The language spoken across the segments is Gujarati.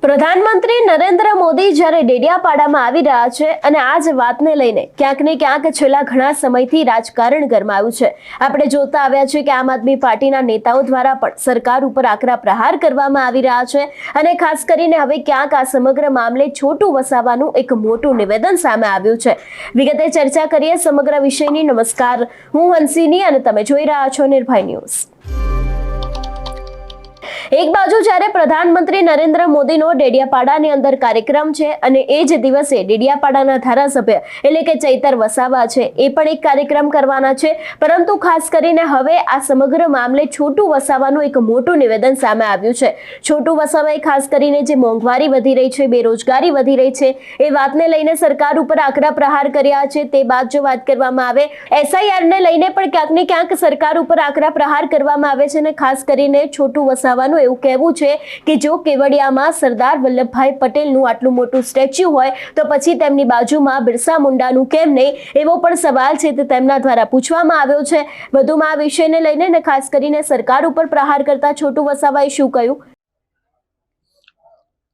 પ્રધાનમંત્રી નરેન્દ્ર મોદી જ્યારે ડેડિયાપાડામાં આવી રહ્યા છે અને આ જ વાતને લઈને ક્યાંક ને ક્યાંક છેલ્લા ઘણા સમયથી રાજકારણ ગરમાયું છે। આપણે જોતા આવ્યા છે કે આમ આદમી પાર્ટીના નેતાઓ દ્વારા પણ સરકાર ઉપર આકરા પ્રહાર કરવામાં આવી રહ્યા છે અને ખાસ કરીને હવે ક્યાંક આ સમગ્ર મામલે છોટું વસાવાનું એક મોટું નિવેદન સામે આવ્યું છે। વિગતે ચર્ચા કરીએ સમગ્ર વિષયની। નમસ્કાર, હું હંસિની અને તમે જોઈ રહ્યા છો નિર્ભય ન્યૂઝ। એક બાજુ જ્યારે પ્રધાનમંત્રી નરેન્દ્ર મોદીનો ડેડિયાપાડાની અંદર કાર્યક્રમ છે અને એ જ દિવસે ડેડિયાપાડાના ધારાસભ્ય એટલે કે ચૈતર વસાવા છે એ પણ એક કાર્યક્રમ કરવાના છે, પરંતુ ખાસ કરીને હવે આ સમગ્ર મામલે છોટું વસાવાનું એક મોટું નિવેદન સામે આવ્યું છે। છોટું વસાવાએ ખાસ કરીને જે મોંઘવારી વધી રહી છે, બેરોજગારી વધી રહી છે એ વાતને લઈને સરકાર ઉપર આકરા પ્રહાર કર્યા છે। તે બાદ જો વાત કરવામાં આવે SIR ને લઈને પણ ક્યાંક ને ક્યાંક સરકાર ઉપર આકરા પ્રહાર કરવામાં આવે છે અને ખાસ કરીને છોટું વસાવાનું એવું કહેવું છે કે જો કેવડિયામાં સરદાર વલ્લભભાઈ પટેલનું આટલું મોટું સ્ટેચ્યુ હોય તો પછી તેમની બાજુમાં બિરસા મુંડાનું કેમ નહીં, એવો પણ સવાલ છે તે તેમના દ્વારા પૂછવામાં આવ્યો છે। વધુમાં આ વિષયને લઈને ને ખાસ કરીને સરકાર ઉપર પ્રહાર કરતા છોટું વસાવાએ શું કહ્યું?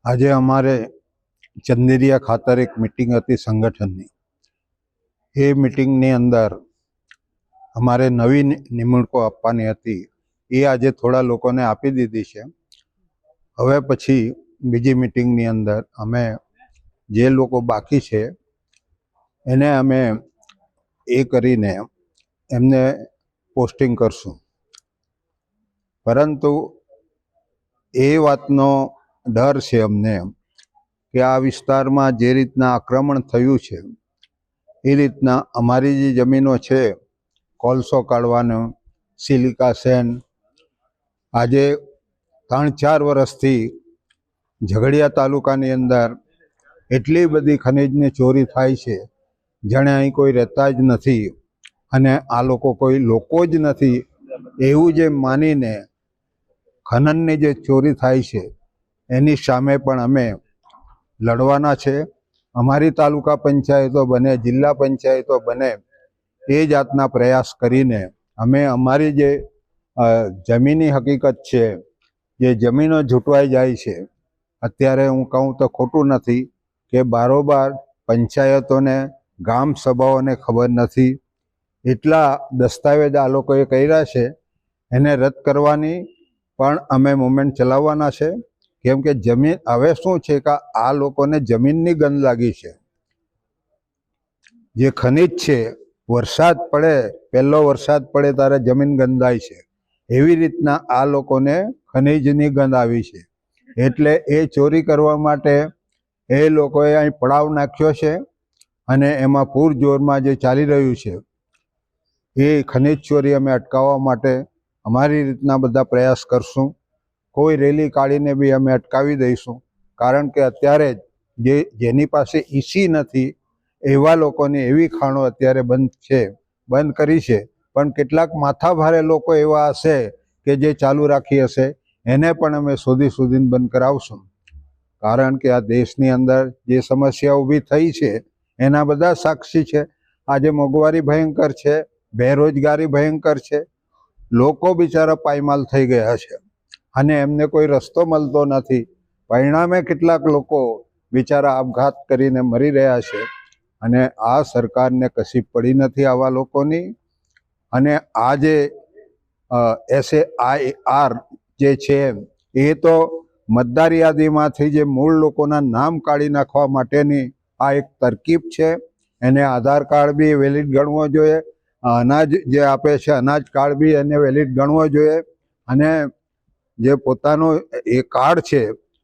આજે અમારે ચંદેરિયા ખાતર એક મીટિંગ હતી સંગઠનની। એ મીટિંગની અંદર અમારે નવી નિમણૂકો આપવાની હતી, એ આજે થોડા લોકોને આપી દીધી છે। હવે પછી બીજી મીટિંગની અંદર અમે જે લોકો બાકી છે એને અમે એ કરીને એમને પોસ્ટિંગ કરશું, પરંતુ એ વાતનો ડર છે અમને કે આ વિસ્તારમાં જે રીતના આક્રમણ થયું છે એ રીતના અમારી જે જમીનો છે, કોલસો કાઢવાનું, સિલિકા સેન્ડ, આજે 3-4 વર્ષથી ઝઘડિયા તાલુકાની અંદર એટલી બધી ખનીજની ચોરી થાય છે જાણે અહીં કોઈ રહેતા જ નથી અને આ લોકો કોઈ લોકો જ નથી એવું જે માનીને ખનનની જે ચોરી થાય છે એની સામે પણ અમે લડવાના છે। અમારી તાલુકા પંચાયતો બને, જિલ્લા પંચાયતો બને, એ જાતના પ્રયાસ કરીને અમે અમારી જે જમીની હકીકત છે, જે જમીનો ઝૂંટવાઈ જાય છે, અત્યારે હું કહું તો ખોટું નથી કે બારોબાર પંચાયતોને, ગામ સભાઓને ખબર નથી, એટલા દસ્તાવેજ આ લોકોએ કર્યા છે, એને રદ કરવાની પણ અમે મુવમેન્ટ ચલાવવાના છે। કેમ કે જમીન હવે શું છે કે આ લોકોને જમીનની ગંધ લાગી છે। જે ખનિજ છે, વરસાદ પડે, પહેલો વરસાદ પડે ત્યારે જમીન ગંધાય છે, એવી રીતના આ લોકોને ખનિજની ગંધ આવી છે, એટલે એ ચોરી કરવા માટે એ લોકોએ અહીં પડાવ નાખ્યો છે અને એમાં પૂરજોરમાં જે ચાલી રહ્યું છે એ ખનિજ ચોરી અમે અટકાવવા માટે અમારી રીતના બધા પ્રયાસ કરશું। કોઈ રેલી કાઢીને બી અમે અટકાવી દઈશું, કારણ કે અત્યારે જેની પાસે ઈસી નથી એવા લોકોની એવી ખાણો અત્યારે બંધ કરી છે, પણ કેટલાક માથાભારે લોકો એવા હશે કે જે ચાલુ રાખી હશે, એને પણ અમે શોધીને બંધ કરાવશું। કારણ કે આ દેશની અંદર જે સમસ્યા ઊભી થઈ છે એના બધા સાક્ષી છે। આજે મોંઘવારી ભયંકર છે, બેરોજગારી ભયંકર છે, લોકો બિચારા પાયમાલ થઈ ગયા છે અને એમને કોઈ રસ્તો મળતો નથી। પરિણામે કેટલાક લોકો બિચારા આપઘાત કરીને મરી રહ્યા છે અને આ સરકારને કશી પડી નથી આવા લોકોની। અને આ જે SIR જે છે એ તો મતદાર યાદીમાંથી જે મૂળ લોકોના નામ કાઢી નાખવા માટેની આ એક તરકીબ છે। એને આધાર કાર્ડ બી વેલિડ ગણવો જોઈએ, અનાજ જે આપે છે અનાજ કાર્ડ બી એને વેલિડ ગણવો જોઈએ, અને જે પોતાનું એ કાર્ડ છે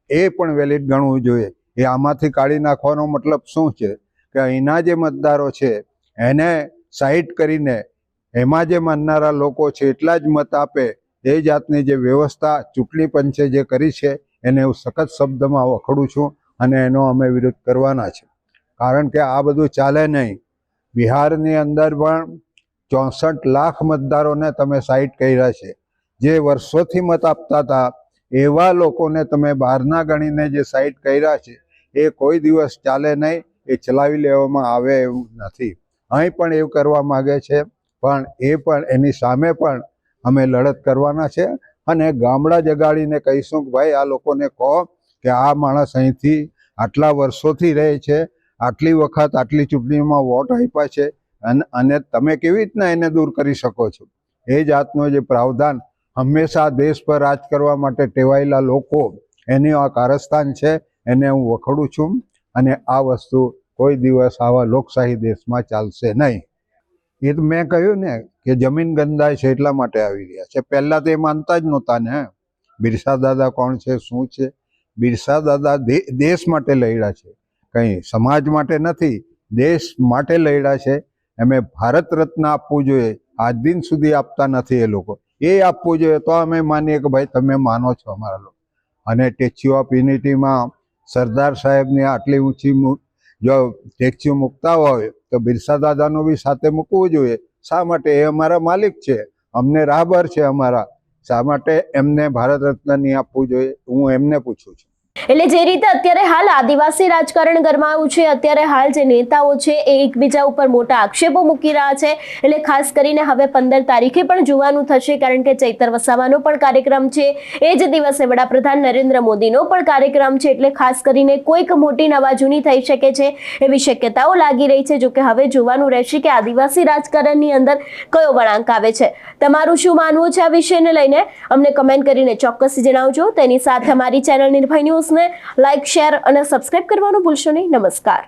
એ પણ વેલિડ ગણવું જોઈએ। એ આમાંથી કાઢી નાખવાનો મતલબ શું છે કે અહીંના જે મતદારો છે એને સાઇડ કરીને એમાં જે માનનારા લોકો છે એટલા જ મત આપે, એ જાતની જે વ્યવસ્થા ચૂંટણી પંચે જે કરી છે એને હું સખત શબ્દમાં વખોડું છું અને એનો અમે વિરોધ કરવાના છે। કારણ કે આ બધું ચાલે નહીં। બિહારની અંદર પણ 64 લાખ મતદારોને તમે સાઇડ કર્યા છે, જે વર્ષોથી મત આપતા હતા એવા લોકોને તમે બહારના ગણીને જે સાઇડ કર્યા છે એ કોઈ દિવસ ચાલે નહીં, એ ચલાવી લેવામાં આવે એવું નથી। અહીં પણ એવું કરવા માગે છે, પણ એ પણ એની સામે પણ અમે લડત કરવાના છે અને ગામડા જગાડીને કહીશું કે ભાઈ આ લોકોને કહો કે આ માણસ અહીંથી આટલા વર્ષોથી રહે છે, આટલી વખત આટલી ચૂંટણીમાં વોટ આપ્યા છે, અને તમે કેવી રીતના એને દૂર કરી શકો છો? એ જાતનો જે પ્રાવધાન હંમેશા દેશ પર રાજ કરવા માટે ટેવાયેલા લોકો એની આ કારસ્તાન છે, એને હું વખોડું છું. અને આ વસ્તુ કોઈ દિવસ આવા લોકશાહી દેશમાં ચાલશે નહીં. એ તો મેં કહ્યું ને કે જમીન ગંદાય છે એટલા માટે આવી રહ્યા છે. પહેલાં તો એ માનતા જ નહોતા ને. બિરસા દાદા કોણ છે, શું છે? બિરસા દાદા દેશ માટે લડ્યા છે, કંઈ સમાજ માટે નથી, દેશ માટે લડ્યા છે. એમે ભારત રત્ન આપવું જોઈએ, આજ દિન સુધી આપતા નથી એ લોકો. એ આપવું જોઈએ તો અમે માનીએ કે ભાઈ તમે માનો છો અમારા લોકો. અને સ્ટેચ્યુ ઓફ યુનિટીમાં સરદાર સાહેબની આટલી ઊંચી જો સ્ટેચ્યુ મૂકતા હોય તો બિરસા દાદાનું બી સાથે મૂકવું જોઈએ. શા માટે? એ અમારા માલિક છે, અમને રાહબર છે અમારા. શા માટે એમને ભારત રત્ન નહીં આપવું જોઈએ? હું એમને પૂછું છું. એટલે જે રીતે અત્યારે હાલ આદિવાસી રાજકારણ ગરમાયું છે, અત્યારે હાલ જે નેતાઓ છે એ એકબીજા ઉપર મોટા આક્ષેપો મૂકી રહ્યા છે, એટલે ખાસ કરીને હવે 15 તારીખે પણ જોવાનું થશે, કારણ કે ચૈતર વસાવાનો પણ કાર્યક્રમ છે, એ જ દિવસે વડાપ્રધાન નરેન્દ્ર મોદીનો પણ કાર્યક્રમ છે, એટલે ખાસ કરીને કોઈક મોટી નવાજૂની થઈ શકે છે એવી શક્યતાઓ લાગી રહી છે. જોકે હવે જોવાનું રહેશે કે આદિવાસી રાજકારણની અંદર કયો વળાંક આવે છે. તમારું શું માનવું છે આ વિષયને લઈને? અમને કમેન્ટ કરીને ચોક્કસ જણાવજો. તેની સાથે અમારી ચેનલ નિર્ભય ન્યૂઝને લાઇક, શેર અને સબસ્ક્રાઇબ કરવાનું ભૂલશો નહીં. નમસ્કાર.